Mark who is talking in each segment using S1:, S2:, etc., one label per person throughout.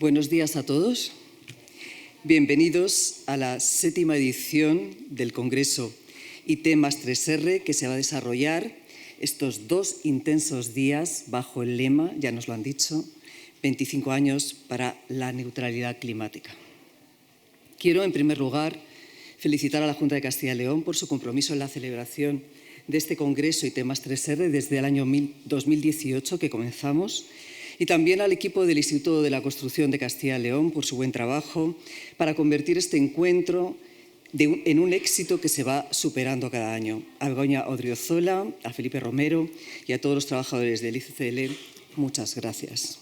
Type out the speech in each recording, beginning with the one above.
S1: Buenos días a todos. Bienvenidos a la 7ª edición del Congreso IT+3R que se va a desarrollar estos 2 intensos días bajo el lema, ya nos lo han dicho, 25 años para la neutralidad climática. Quiero, en primer lugar, felicitar a la Junta de Castilla y León por su compromiso en la celebración de este Congreso IT+3R desde el año 2018 que comenzamos, y también al equipo del Instituto de la Construcción de Castilla y León por su buen trabajo para convertir este encuentro en un éxito que se va superando cada año. A Begoña Odriozola, a Felipe Romero y a todos los trabajadores del ICCL, muchas gracias.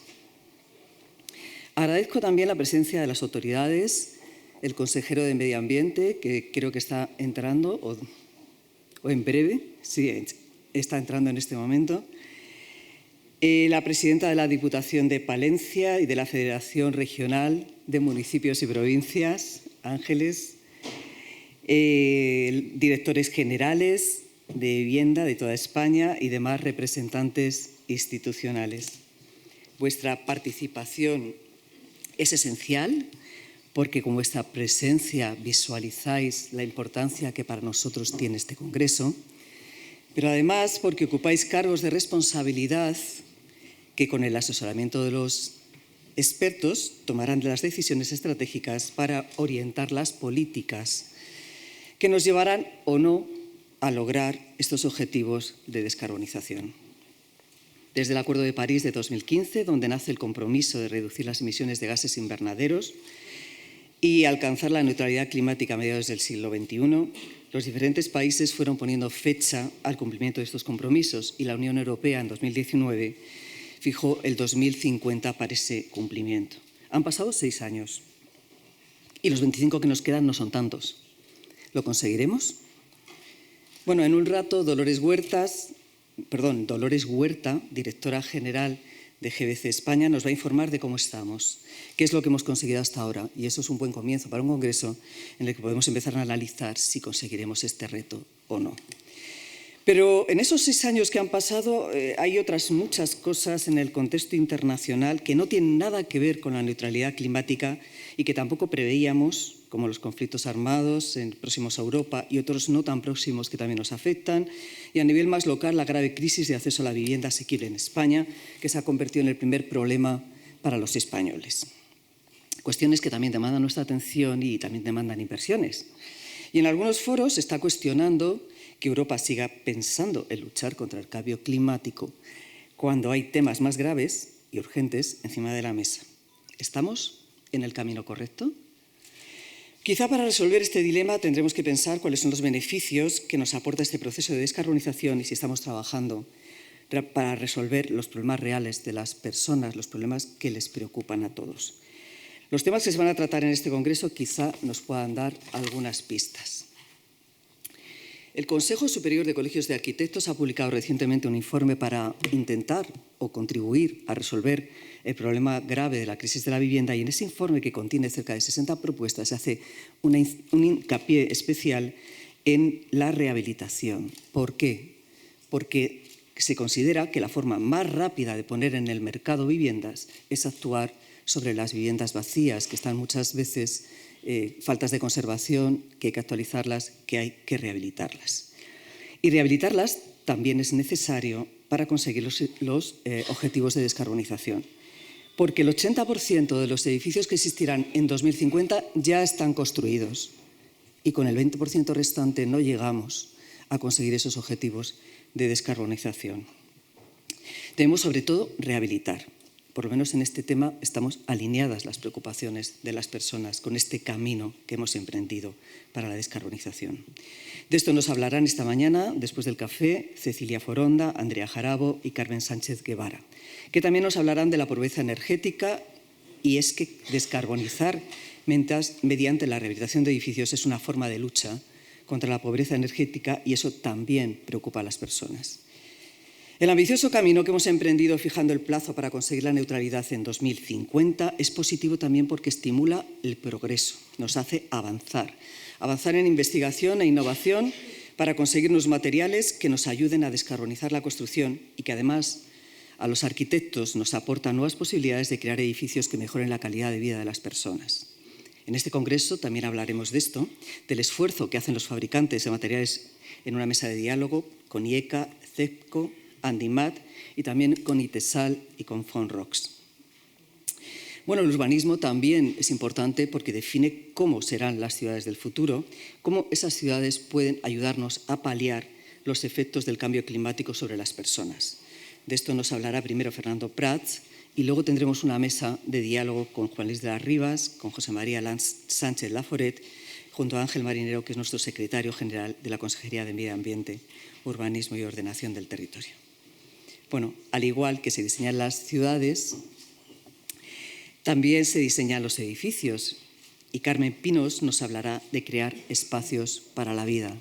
S1: Agradezco también la presencia de las autoridades, el consejero de Medio Ambiente, que creo que está entrando, o en breve, sí, está entrando en este momento, la presidenta de la Diputación de Palencia y de la Federación Regional de Municipios y Provincias, Ángeles, directores generales de vivienda de toda España y demás representantes institucionales. Vuestra participación es esencial porque con vuestra presencia visualizáis la importancia que para nosotros tiene este Congreso, pero además porque ocupáis cargos de responsabilidad que con el asesoramiento de los expertos tomarán las decisiones estratégicas para orientar las políticas que nos llevarán o no a lograr estos objetivos de descarbonización. Desde el Acuerdo de París de 2015, donde nace el compromiso de reducir las emisiones de gases invernaderos y alcanzar la neutralidad climática a mediados del siglo XXI, los diferentes países fueron poniendo fecha al cumplimiento de estos compromisos y la Unión Europea en 2019 fijó el 2050 para ese cumplimiento. Han pasado 6 años y los 25 que nos quedan no son tantos. ¿Lo conseguiremos? Bueno, en un rato Dolores Huerta, directora general de GBC España, nos va a informar de cómo estamos, qué es lo que hemos conseguido hasta ahora, y eso es un buen comienzo para un congreso en el que podemos empezar a analizar si conseguiremos este reto o no. Pero en esos 6 años que han pasado hay otras muchas cosas en el contexto internacional que no tienen nada que ver con la neutralidad climática y que tampoco preveíamos, como los conflictos armados próximos a Europa y otros no tan próximos que también nos afectan, y a nivel más local la grave crisis de acceso a la vivienda asequible en España, que se ha convertido en el primer problema para los españoles. Cuestiones que también demandan nuestra atención y también demandan inversiones. Y en algunos foros se está cuestionando que Europa siga pensando en luchar contra el cambio climático cuando hay temas más graves y urgentes encima de la mesa. ¿Estamos en el camino correcto? Quizá para resolver este dilema tendremos que pensar cuáles son los beneficios que nos aporta este proceso de descarbonización y si estamos trabajando para resolver los problemas reales de las personas, los problemas que les preocupan a todos. Los temas que se van a tratar en este congreso quizá nos puedan dar algunas pistas. El Consejo Superior de Colegios de Arquitectos ha publicado recientemente un informe para intentar o contribuir a resolver el problema grave de la crisis de la vivienda, y en ese informe, que contiene cerca de 60 propuestas, se hace un hincapié especial en la rehabilitación. ¿Por qué? Porque se considera que la forma más rápida de poner en el mercado viviendas es actuar sobre las viviendas vacías, que están muchas veces faltas de conservación, que hay que actualizarlas, que hay que rehabilitarlas. Y rehabilitarlas también es necesario para conseguir los objetivos de descarbonización, porque el 80% de los edificios que existirán en 2050 ya están construidos y con el 20% restante no llegamos a conseguir esos objetivos de descarbonización. Debemos, sobre todo, rehabilitar. Por lo menos en este tema estamos alineadas las preocupaciones de las personas con este camino que hemos emprendido para la descarbonización. De esto nos hablarán esta mañana, después del café, Cecilia Foronda, Andrea Jarabo y Carmen Sánchez Guevara, que también nos hablarán de la pobreza energética, y es que descarbonizar mediante la rehabilitación de edificios es una forma de lucha contra la pobreza energética, y eso también preocupa a las personas. El ambicioso camino que hemos emprendido fijando el plazo para conseguir la neutralidad en 2050 es positivo también porque estimula el progreso, nos hace avanzar en investigación e innovación para conseguir unos materiales que nos ayuden a descarbonizar la construcción y que además a los arquitectos nos aporta nuevas posibilidades de crear edificios que mejoren la calidad de vida de las personas. En este congreso también hablaremos de esto, del esfuerzo que hacen los fabricantes de materiales en una mesa de diálogo con IECA, CEPCO, Andimat y también con ITESAL y con Fonrox. Bueno, el urbanismo también es importante porque define cómo serán las ciudades del futuro, cómo esas ciudades pueden ayudarnos a paliar los efectos del cambio climático sobre las personas. De esto nos hablará primero Fernando Prats y luego tendremos una mesa de diálogo con Juan Luis de las Rivas, con José María Sánchez Laforet, junto a Ángel Marinero, que es nuestro secretario general de la Consejería de Medio Ambiente, Urbanismo y Ordenación del Territorio. Bueno, al igual que se diseñan las ciudades, también se diseñan los edificios y Carmen Pinos nos hablará de crear espacios para la vida,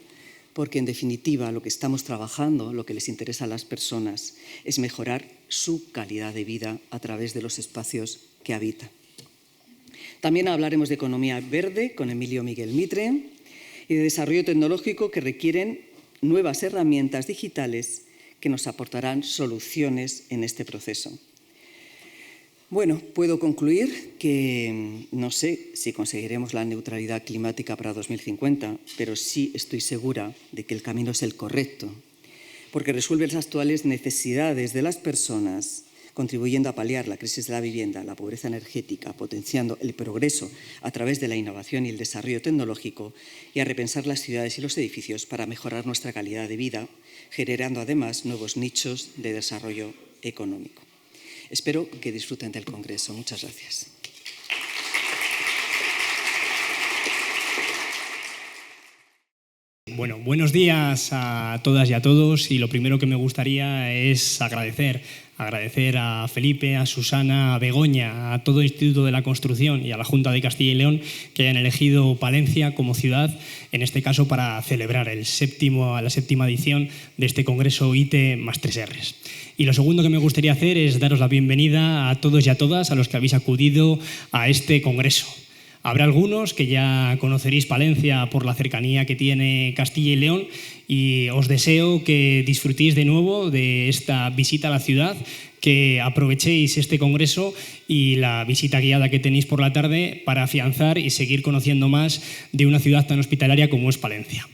S1: porque en definitiva lo que estamos trabajando, lo que les interesa a las personas, es mejorar su calidad de vida a través de los espacios que habitan. También hablaremos de economía verde con Emilio Miguel Mitre y de desarrollo tecnológico que requieren nuevas herramientas digitales que nos aportarán soluciones en este proceso. Bueno, puedo concluir que no sé si conseguiremos la neutralidad climática para 2050, pero sí estoy segura de que el camino es el correcto, porque resuelve las actuales necesidades de las personas, contribuyendo a paliar la crisis de la vivienda, la pobreza energética, potenciando el progreso a través de la innovación y el desarrollo tecnológico y a repensar las ciudades y los edificios para mejorar nuestra calidad de vida, generando además nuevos nichos de desarrollo económico. Espero que disfruten del Congreso. Muchas gracias.
S2: Bueno, buenos días a todas y a todos y lo primero que me gustaría es agradecer a Felipe, a Susana, a Begoña, a todo el Instituto de la Construcción y a la Junta de Castilla y León que hayan elegido Palencia como ciudad, en este caso para celebrar la séptima edición de este Congreso ITE más 3Rs. Y lo segundo que me gustaría hacer es daros la bienvenida a todos y a todas a los que habéis acudido a este Congreso. Habrá algunos que ya conoceréis Palencia por la cercanía que tiene Castilla y León y os deseo que disfrutéis de nuevo de esta visita a la ciudad, que aprovechéis este congreso y la visita guiada que tenéis por la tarde para afianzar y seguir conociendo más de una ciudad tan hospitalaria como es Palencia.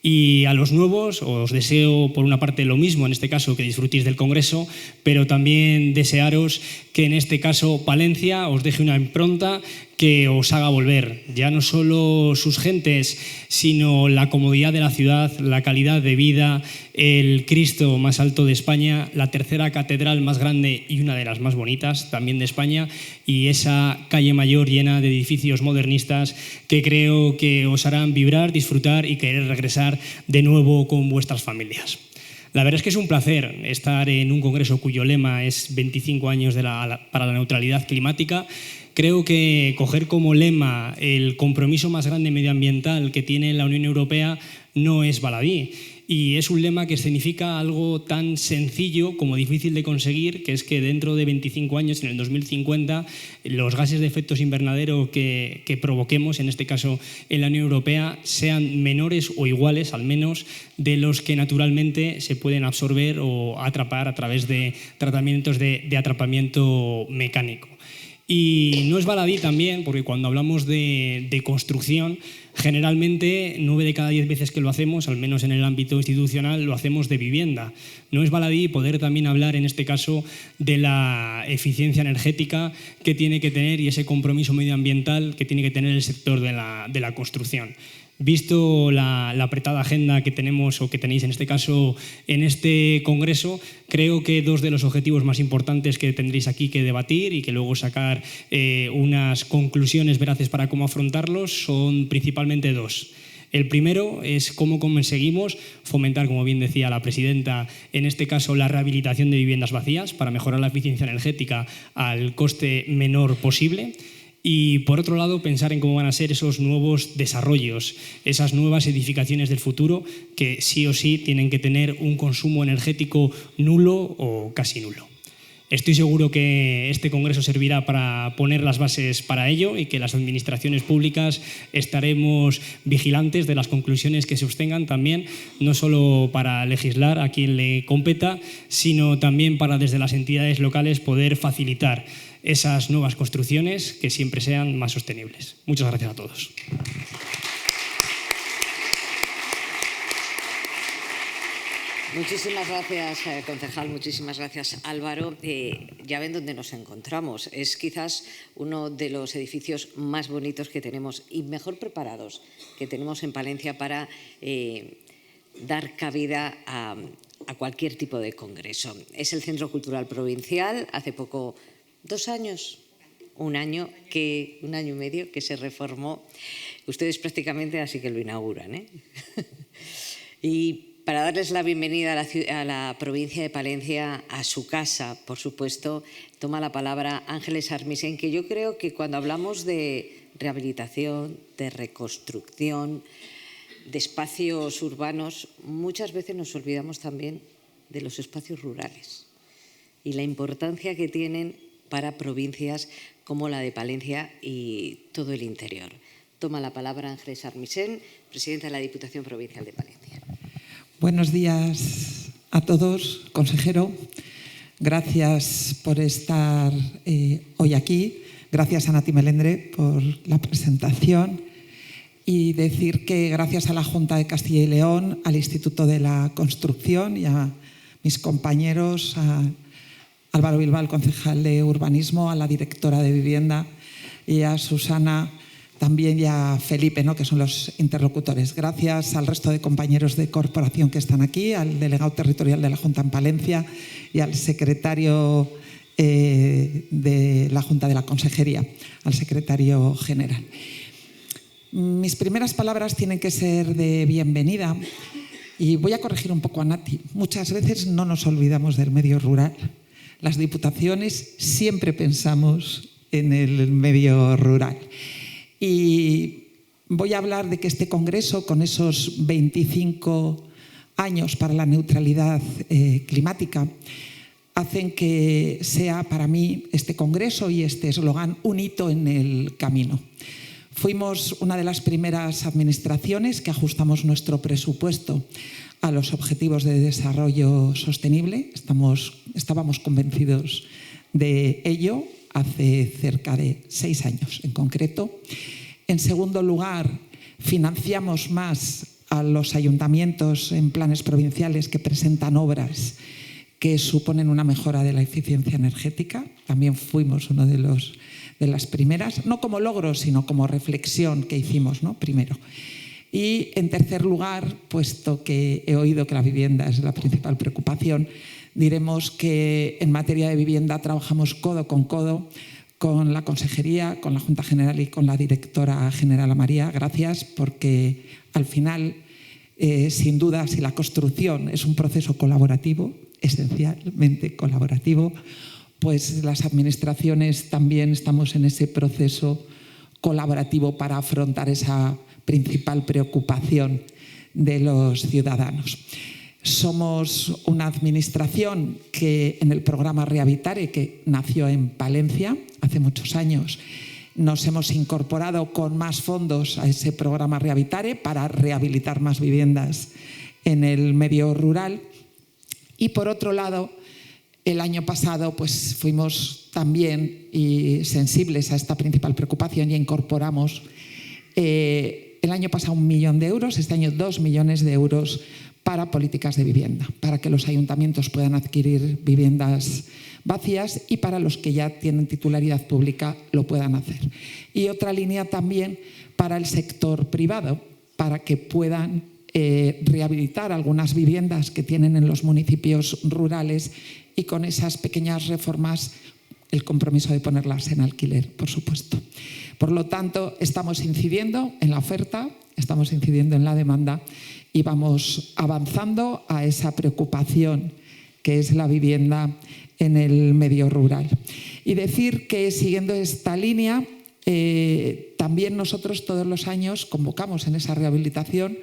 S2: Y a los nuevos os deseo, por una parte, lo mismo, en este caso, que disfrutéis del Congreso, pero también desearos que, en este caso, Palencia os deje una impronta que os haga volver, ya no solo sus gentes, sino la comodidad de la ciudad, la calidad de vida, el Cristo más alto de España, la tercera catedral más grande y una de las más bonitas también de España, y esa calle mayor llena de edificios modernistas que creo que os harán vibrar, disfrutar y querer regresar de nuevo con vuestras familias. La verdad es que es un placer estar en un congreso cuyo lema es 25 años para la neutralidad climática. Creo que coger como lema el compromiso más grande medioambiental que tiene la Unión Europea no es baladí. Y es un lema que significa algo tan sencillo como difícil de conseguir, que es que dentro de 25 años, en el 2050, los gases de efecto invernadero que provoquemos, en este caso en la Unión Europea, sean menores o iguales, al menos, de los que naturalmente se pueden absorber o atrapar a través de tratamientos de atrapamiento mecánico. Y no es baladí también, porque cuando hablamos de construcción, generalmente 9 de cada 10 veces que lo hacemos, al menos en el ámbito institucional, lo hacemos de vivienda. No es baladí poder también hablar, en este caso, de la eficiencia energética que tiene que tener y ese compromiso medioambiental que tiene que tener el sector de la construcción. Visto la apretada agenda que tenemos o que tenéis en este caso en este congreso, creo que dos de los objetivos más importantes que tendréis aquí que debatir y que luego sacar unas conclusiones veraces para cómo afrontarlos son principalmente dos. El primero es cómo conseguimos fomentar, como bien decía la presidenta, en este caso la rehabilitación de viviendas vacías para mejorar la eficiencia energética al coste menor posible. Y, por otro lado, pensar en cómo van a ser esos nuevos desarrollos, esas nuevas edificaciones del futuro que sí o sí tienen que tener un consumo energético nulo o casi nulo. Estoy seguro que este congreso servirá para poner las bases para ello y que las administraciones públicas estaremos vigilantes de las conclusiones que se obtengan también, no solo para legislar a quien le competa, sino también para desde las entidades locales poder facilitar esas nuevas construcciones que siempre sean más sostenibles. Muchas gracias a todos.
S3: Muchísimas gracias, concejal. Muchísimas gracias, Álvaro. Ya ven dónde nos encontramos. Es quizás uno de los edificios más bonitos que tenemos y mejor preparados que tenemos en Palencia para dar cabida a cualquier tipo de congreso. Es el Centro Cultural Provincial. Hace poco, 2 años, un año y medio que se reformó. Ustedes prácticamente así que lo inauguran, ¿eh? Y para darles la bienvenida a la provincia de Palencia, a su casa, por supuesto, toma la palabra Ángeles Armisen, que yo creo que cuando hablamos de rehabilitación, de reconstrucción, de espacios urbanos, muchas veces nos olvidamos también de los espacios rurales y la importancia que tienen para provincias como la de Palencia y todo el interior. Toma la palabra Ángeles Armisen, presidenta de la Diputación Provincial de Palencia.
S4: Buenos días a todos, consejero. Gracias por estar hoy aquí. Gracias a Nati Melendre por la presentación. Y decir que gracias a la Junta de Castilla y León, al Instituto de la Construcción y a mis compañeros, a Álvaro Bilbao, el concejal de Urbanismo, a la directora de Vivienda y a Susana también, y a Felipe, ¿no?, que son los interlocutores. Gracias al resto de compañeros de corporación que están aquí, al delegado territorial de la Junta en Palencia y al secretario de la Junta de la Consejería, al secretario general. Mis primeras palabras tienen que ser de bienvenida y voy a corregir un poco a Nati. Muchas veces no nos olvidamos del medio rural. Las diputaciones siempre pensamos en el medio rural. Y voy a hablar de que este congreso, con esos 25 años para la neutralidad climática, hacen que sea para mí este congreso y este eslogan un hito en el camino. Fuimos una de las primeras administraciones que ajustamos nuestro presupuesto a los objetivos de desarrollo sostenible. Estábamos convencidos de ello hace cerca de 6 años en concreto. En segundo lugar, financiamos más a los ayuntamientos en planes provinciales que presentan obras que suponen una mejora de la eficiencia energética. También fuimos uno de las primeras, no como logro, sino como reflexión que hicimos, ¿no?, primero. Y en tercer lugar, puesto que he oído que la vivienda es la principal preocupación, diremos que en materia de vivienda trabajamos codo con la Consejería, con la Junta General y con la Directora General María. Gracias, porque al final, sin duda, si la construcción es un proceso colaborativo, esencialmente colaborativo, pues las administraciones también estamos en ese proceso colaborativo para afrontar esa principal preocupación de los ciudadanos. Somos una administración que en el programa Rehabilitare, que nació en Palencia hace muchos años, nos hemos incorporado con más fondos a ese programa Rehabilitare para rehabilitar más viviendas en el medio rural. Y por otro lado, el año pasado pues fuimos también sensibles a esta principal preocupación y incorporamos el año pasado 1 millón de euros, este año 2 millones de euros para políticas de vivienda, para que los ayuntamientos puedan adquirir viviendas vacías y para los que ya tienen titularidad pública lo puedan hacer. Y otra línea también para el sector privado, para que puedan rehabilitar algunas viviendas que tienen en los municipios rurales y con esas pequeñas reformas el compromiso de ponerlas en alquiler, por supuesto. Por lo tanto, estamos incidiendo en la oferta, estamos incidiendo en la demanda y vamos avanzando a esa preocupación que es la vivienda en el medio rural. Y decir que, siguiendo esta línea, también nosotros todos los años convocamos en esa rehabilitación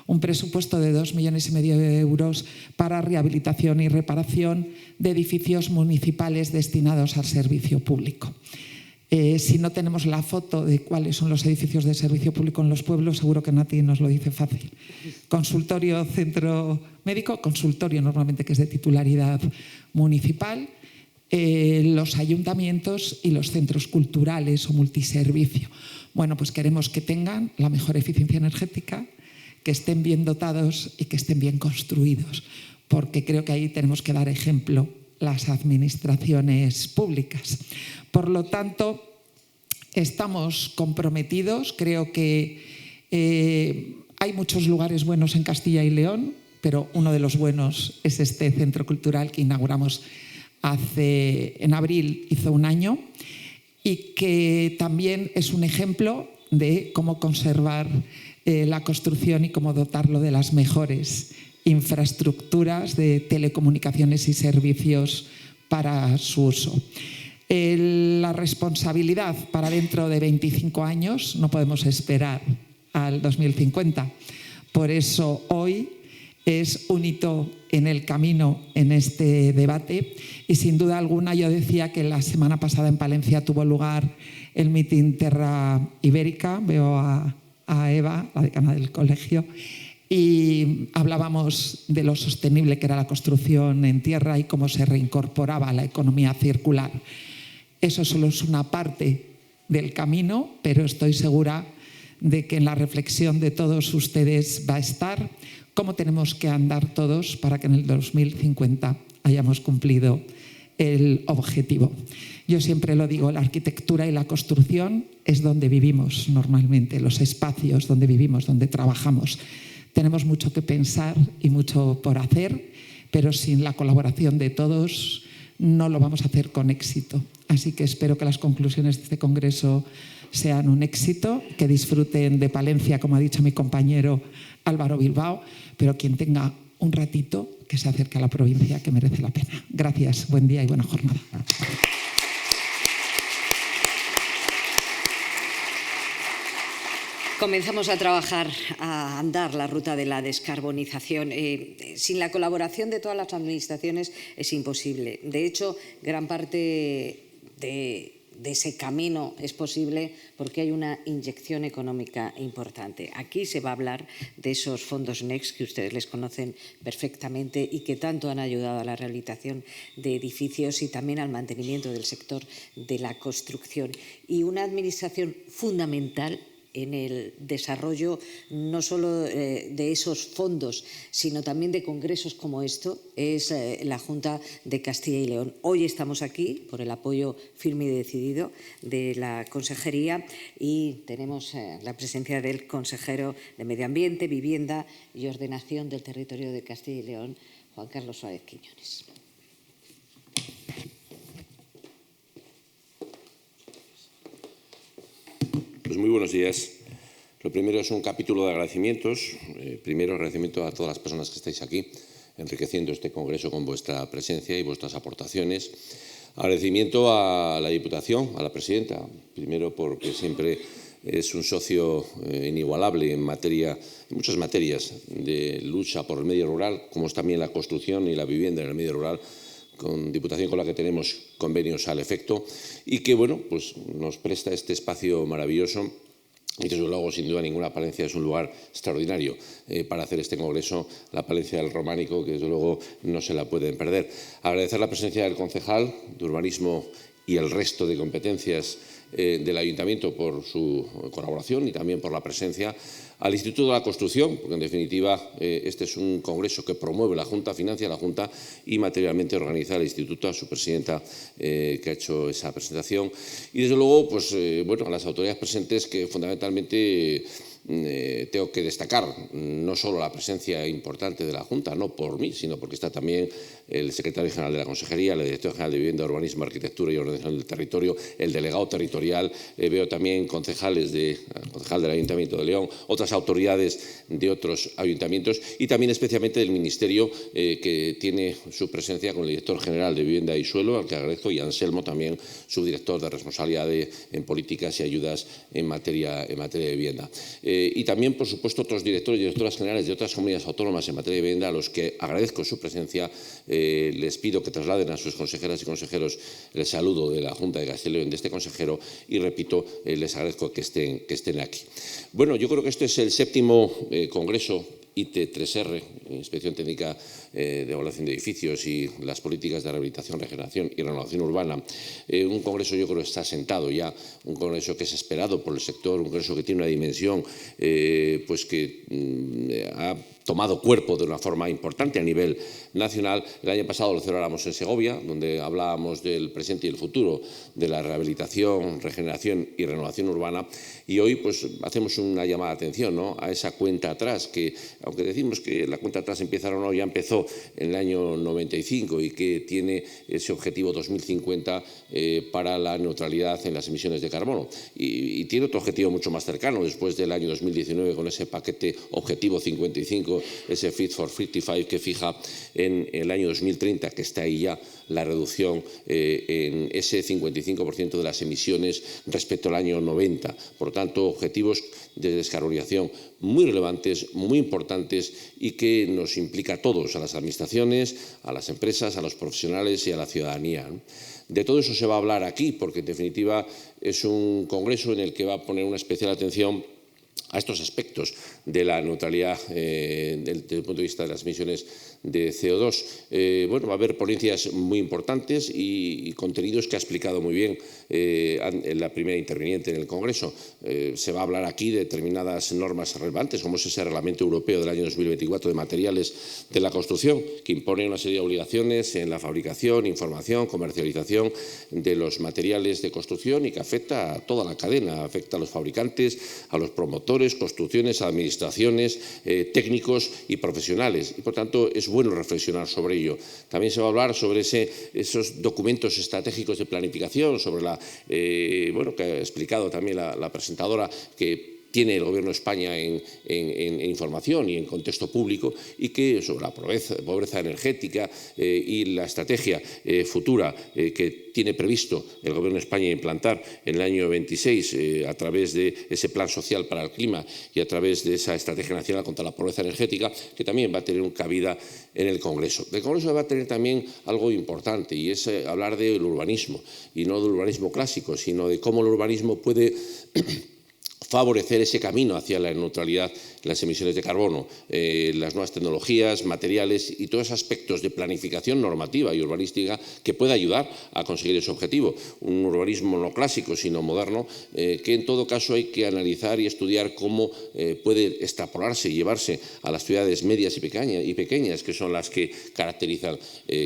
S4: un presupuesto de 2,5 millones de euros para rehabilitación y reparación de edificios municipales destinados al servicio público. Si no tenemos la foto de cuáles son los edificios de servicio público en los pueblos, seguro que Nati nos lo dice fácil. Consultorio, centro médico, consultorio normalmente que es de titularidad municipal, los ayuntamientos y los centros culturales o multiservicio. Bueno, pues queremos que tengan la mejor eficiencia energética, que estén bien dotados y que estén bien construidos, porque creo que ahí tenemos que dar ejemplo las administraciones públicas. Por lo tanto, estamos comprometidos. Creo que hay muchos lugares buenos en Castilla y León, pero uno de los buenos es este centro cultural que inauguramos en abril, hizo un año, y que también es un ejemplo de cómo conservar la construcción y cómo dotarlo de las mejores infraestructuras de telecomunicaciones y servicios para su uso. La responsabilidad para dentro de 25 años, no podemos esperar al 2050. Por eso hoy es un hito en el camino en este debate y sin duda alguna yo decía que la semana pasada en Palencia tuvo lugar el mitin Terra Ibérica. Veo a Eva, la decana del colegio, y hablábamos de lo sostenible que era la construcción en tierra y cómo se reincorporaba a la economía circular. Eso solo es una parte del camino, pero estoy segura de que en la reflexión de todos ustedes va a estar cómo tenemos que andar todos para que en el 2050 hayamos cumplido el objetivo. Yo siempre lo digo, la arquitectura y la construcción es donde vivimos normalmente, los espacios donde vivimos, donde trabajamos. Tenemos mucho que pensar y mucho por hacer, pero sin la colaboración de todos no lo vamos a hacer con éxito. Así que espero que las conclusiones de este congreso sean un éxito, que disfruten de Palencia, como ha dicho mi compañero Álvaro Bilbao, pero quien tenga un ratito que se acerque a la provincia, que merece la pena. Gracias, buen día y buena jornada.
S3: Comenzamos a trabajar, a andar la ruta de la descarbonización. Sin la colaboración de todas las administraciones es imposible. De hecho, gran parte de ese camino es posible porque hay una inyección económica importante. Aquí se va a hablar de esos fondos Next que ustedes les conocen perfectamente y que tanto han ayudado a la rehabilitación de edificios y también al mantenimiento del sector de la construcción. Y una administración fundamental en el desarrollo no solo de esos fondos, sino también de congresos como esto, es la Junta de Castilla y León. Hoy estamos aquí por el apoyo firme y decidido de la Consejería y tenemos la presencia del consejero de Medio Ambiente, Vivienda y Ordenación del Territorio de Castilla y León, Juan Carlos Suárez Quiñones.
S5: Pues muy buenos días. Lo primero es un capítulo de agradecimientos. Primero, agradecimiento a todas las personas que estáis aquí, enriqueciendo este congreso con vuestra presencia y vuestras aportaciones. Agradecimiento a la Diputación, a la presidenta, primero porque siempre es un socio inigualable en muchas materias de lucha por el medio rural, como es también la construcción y la vivienda en el medio rural, con Diputación con la que tenemos convenios al efecto y que bueno, pues nos presta este espacio maravilloso. Y desde luego, sin duda ninguna, Palencia es un lugar extraordinario para hacer este congreso, la Palencia del Románico, que desde luego no se la pueden perder. Agradecer la presencia del concejal de Urbanismo y el resto de competencias del Ayuntamiento por su colaboración y también por la presencia, al Instituto de la Construcción, porque en definitiva este es un congreso que promueve la Junta, financia la Junta y materialmente organiza el Instituto, a su presidenta que ha hecho esa presentación. Y desde luego, pues bueno, a las autoridades presentes que fundamentalmente tengo que destacar no solo la presencia importante de la Junta, no por mí, sino porque está también el secretario general de la Consejería, el director general de Vivienda, Urbanismo, Arquitectura y Ordenación del Territorio, el delegado territorial, veo también concejal del Ayuntamiento de León, otras autoridades de otros ayuntamientos y también especialmente del Ministerio que tiene su presencia con el director general de Vivienda y Suelo, al que agradezco, y Anselmo también, subdirector de responsabilidad en políticas y ayudas en materia de vivienda. y también, por supuesto, otros directores y directoras generales de otras comunidades autónomas en materia de vivienda, a los que agradezco su presencia. Les pido que trasladen a sus consejeras y consejeros el saludo de la Junta de Castilla y León, de este consejero, y repito, les agradezco que estén aquí. Bueno, yo creo que este es el 7º Congreso IT3R, Inspección Técnica de Evaluación de Edificios y las políticas de rehabilitación, regeneración y renovación urbana. Un congreso, yo creo, que está sentado ya, un congreso que es esperado por el sector, un congreso que tiene una dimensión pues que ha tomado cuerpo de una forma importante a nivel nacional. El año pasado lo celebramos en Segovia, donde hablábamos del presente y el futuro de la rehabilitación, regeneración y renovación urbana, y hoy pues hacemos una llamada de atención, ¿no?, a esa cuenta atrás, que aunque decimos que la cuenta atrás empieza o no, ya empezó en el año 95 y que tiene ese objetivo 2050 para la neutralidad en las emisiones de carbono, y tiene otro objetivo mucho más cercano después del año 2019 con ese paquete objetivo 55, ese Fit for 55 que fija en el año 2030, que está ahí ya la reducción en ese 55% de las emisiones respecto al año 90. Por tanto, objetivos de descarbonización muy relevantes, muy importantes, y que nos implica a todos, a las administraciones, a las empresas, a los profesionales y a la ciudadanía. De todo eso se va a hablar aquí, porque en definitiva es un congreso en el que va a poner una especial atención a estos aspectos de la neutralidad desde el punto de vista de las emisiones de CO2. Bueno, va a haber ponencias muy importantes y contenidos que ha explicado muy bien en la primera interviniente en el Congreso. Se va a hablar aquí de determinadas normas relevantes, como es ese Reglamento Europeo del año 2024 de materiales de la construcción, que impone una serie de obligaciones en la fabricación, información, comercialización de los materiales de construcción, y que afecta a toda la cadena, afecta a los fabricantes, a los promotores, construcciones, administraciones, técnicos y profesionales. Y, por tanto, es bueno reflexionar sobre ello. También se va a hablar sobre esos documentos estratégicos de planificación, sobre bueno, que ha explicado también la presentadora, que tiene el Gobierno de España en información y en contexto público, y que sobre la pobreza energética y la estrategia futura que tiene previsto el Gobierno de España implantar en el año 26 a través de ese Plan Social para el Clima y a través de esa Estrategia Nacional contra la Pobreza Energética, que también va a tener una cabida en el Congreso. El Congreso va a tener también algo importante, y es hablar del urbanismo, y no del urbanismo clásico, sino de cómo el urbanismo puede favorecer ese camino hacia la neutralidad en las emisiones de carbono, las nuevas tecnologías, materiales y todos esos aspectos de planificación normativa y urbanística que pueda ayudar a conseguir ese objetivo. Un urbanismo no clásico, sino moderno, que en todo caso hay que analizar y estudiar cómo puede extrapolarse y llevarse a las ciudades medias y pequeñas, que son las que caracterizan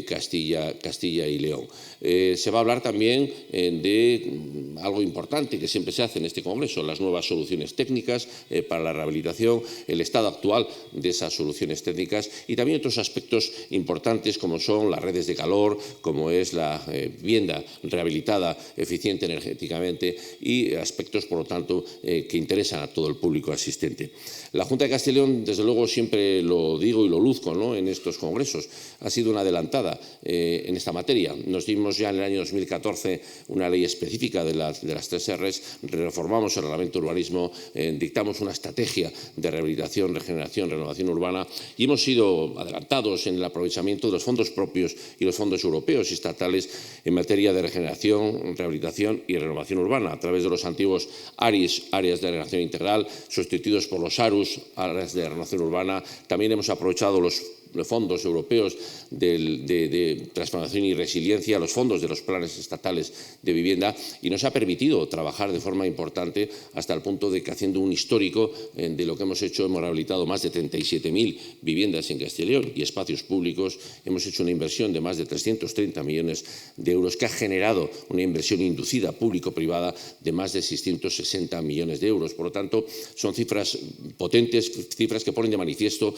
S5: Castilla y León. Se va a hablar también de algo importante que siempre se hace en este Congreso, las nuevas soluciones técnicas para la rehabilitación, el estado actual de esas soluciones técnicas, y también otros aspectos importantes como son las redes de calor, como es la vivienda rehabilitada eficiente energéticamente, y aspectos, por lo tanto, que interesan a todo el público asistente. La Junta de Castilla y León, desde luego, siempre lo digo y lo luzco, ¿no?, en estos congresos, ha sido una adelantada en esta materia. Nos dimos ya en el año 2014 una ley específica de las 3 Rs, reformamos el reglamento de urbanismo, dictamos una estrategia de rehabilitación, regeneración, renovación urbana, y hemos sido adelantados en el aprovechamiento de los fondos propios y los fondos europeos y estatales en materia de regeneración, rehabilitación y renovación urbana, a través de los antiguos ARIS, áreas de regeneración integral, sustituidos por los ARUS, áreas de renovación urbana. También hemos aprovechado los fondos europeos de transformación y resiliencia, los fondos de los planes estatales de vivienda, y nos ha permitido trabajar de forma importante hasta el punto de que, haciendo un histórico de lo que hemos hecho, hemos rehabilitado más de 37.000 viviendas en Castilla y León y espacios públicos. Hemos hecho una inversión de más de 330 millones de euros, que ha generado una inversión inducida público-privada de más de 660 millones de euros. Por lo tanto, son cifras potentes, cifras que ponen de manifiesto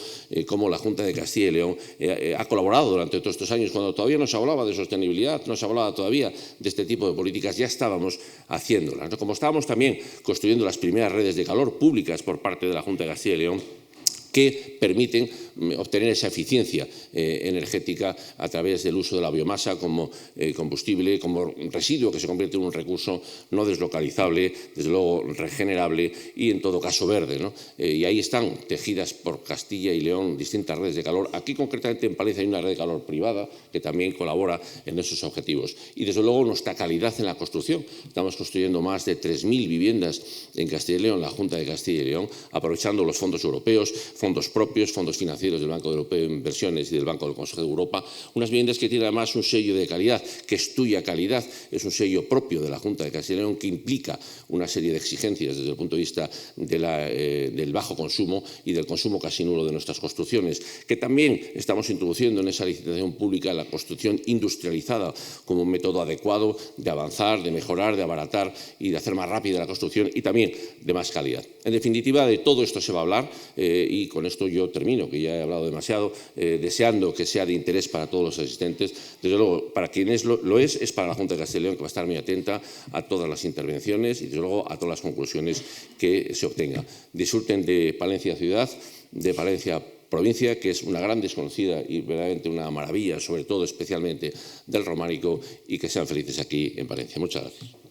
S5: cómo la Junta de Castilla y León ha colaborado durante todos estos años. Cuando todavía no se hablaba de sostenibilidad, no se hablaba todavía de este tipo de políticas, ya estábamos haciéndolas, ¿no? Como estábamos también construyendo las primeras redes de calor públicas por parte de la Junta de Castilla y León, que permiten obtener esa eficiencia energética a través del uso de la biomasa como combustible, como residuo que se convierte en un recurso no deslocalizable, desde luego regenerable y en todo caso verde, ¿no? Y ahí están tejidas por Castilla y León distintas redes de calor. Aquí concretamente en Palencia hay una red de calor privada que también colabora en esos objetivos. Y desde luego nuestra calidad en la construcción. Estamos construyendo más de 3.000 viviendas en Castilla y León, la Junta de Castilla y León, aprovechando los fondos europeos, fondos propios, fondos financieros del Banco Europeo de Inversiones y del Banco del Consejo de Europa, unas viviendas que tienen además un sello de calidad, que es Tuya Calidad, es un sello propio de la Junta de Castilla y León que implica una serie de exigencias desde el punto de vista del bajo consumo y del consumo casi nulo de nuestras construcciones, que también estamos introduciendo en esa licitación pública la construcción industrializada como un método adecuado de avanzar, de mejorar, de abaratar y de hacer más rápida la construcción y también de más calidad. En definitiva, de todo esto se va a hablar y con esto yo termino, que ya he hablado demasiado, deseando que sea de interés para todos los asistentes. Desde luego, para quienes lo es para la Junta de Castilla y León, que va a estar muy atenta a todas las intervenciones y, desde luego, a todas las conclusiones que se obtengan. Disfruten de Palencia ciudad, de Palencia provincia, que es una gran desconocida y verdaderamente una maravilla, sobre todo, especialmente, del románico, y que sean felices aquí en Palencia. Muchas gracias.